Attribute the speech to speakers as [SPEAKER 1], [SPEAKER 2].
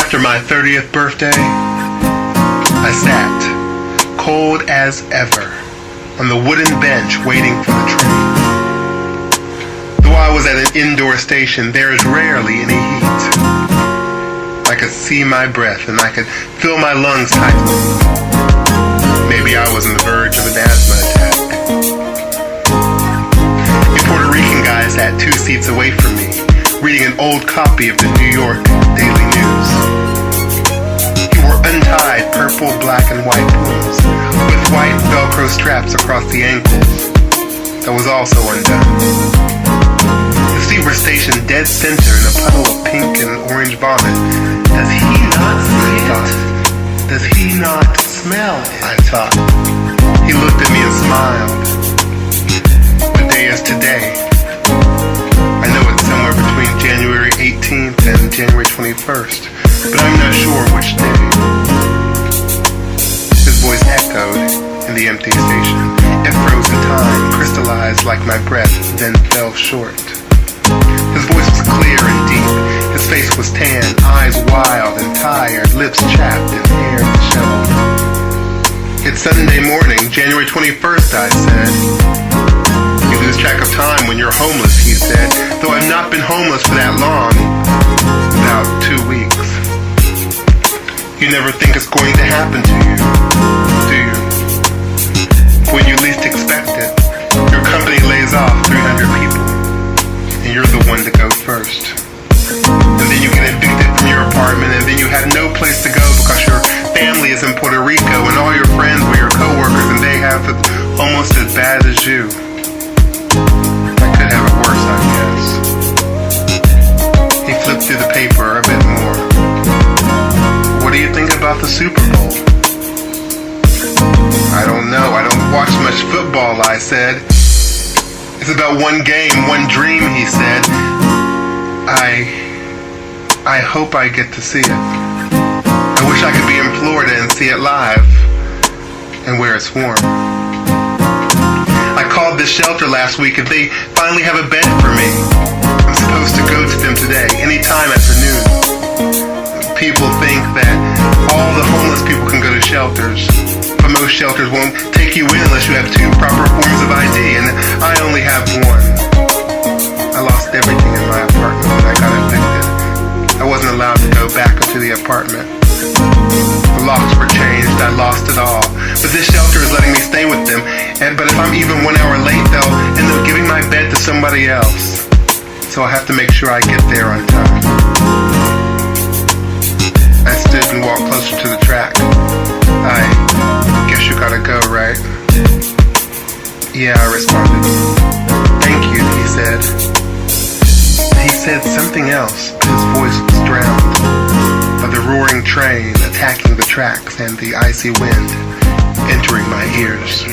[SPEAKER 1] After my 30th birthday, I sat, cold as ever, on the wooden bench waiting for the train. Though I was at an indoor station, there is rarely any heat. I could see my breath and I could feel my lungs tightening. Maybe I was on the verge of an asthma attack. A Puerto Rican guy sat 2 seats away from me, reading an old copy of the New York Daily News. He wore untied purple, black, and white boots with white Velcro straps across the ankles that was also undone. His feet were stationed dead center in a puddle of pink and orange vomit. Does he not see it? Does he not smell it? I thought. He looked at me and smiled. What day is today? I know it's somewhere between January 18th and January 21st, but I'm not sure which day. His voice echoed in the empty station. It froze in time, crystallized like my breath, then fell short. His voice was clear and deep. His face was tan, eyes wild and tired, lips chapped and hair disheveled. It's Sunday morning, January 21st, I said. You lose track of time when you're homeless, he said, though I've not been homeless for that long. About 2 weeks. You never think it's going to happen to you, do you? When you least expect it, your company lays off 300 people, and you're the one to go first. And then you get evicted from your apartment, and then you have no place to go because your family is in Puerto Rico, and all your friends were your coworkers, and they have it almost as bad as you. I could have it worse, I guess. He flipped through the paper a bit more. What do you think about the Super Bowl? I don't know. I don't watch much football, I said. It's about one game, one dream, he said. I hope I get to see it. I wish I could be in Florida and see it live, and where it's warm. I called this shelter last week and they finally have a bed for me. I'm supposed to go to them today, anytime after noon. People think that all the homeless people can go to shelters, but most shelters won't take you in unless you have 2 proper forms of ID, and I only have 1. I lost everything in my apartment when I got evicted. I wasn't allowed to go back into the apartment. The locks were changed, I lost it all. But this shelter is letting me stay with them, but if I'm even 1 hour late, they'll end up giving my bed to somebody else. So I'll have to make sure I get there on time. I stood and walked closer to the track. I guess you gotta go, right? Yeah, I responded. Thank you, he said. He said something else, but his voice was drowned by the roaring train attacking the tracks and the icy wind entering my ears.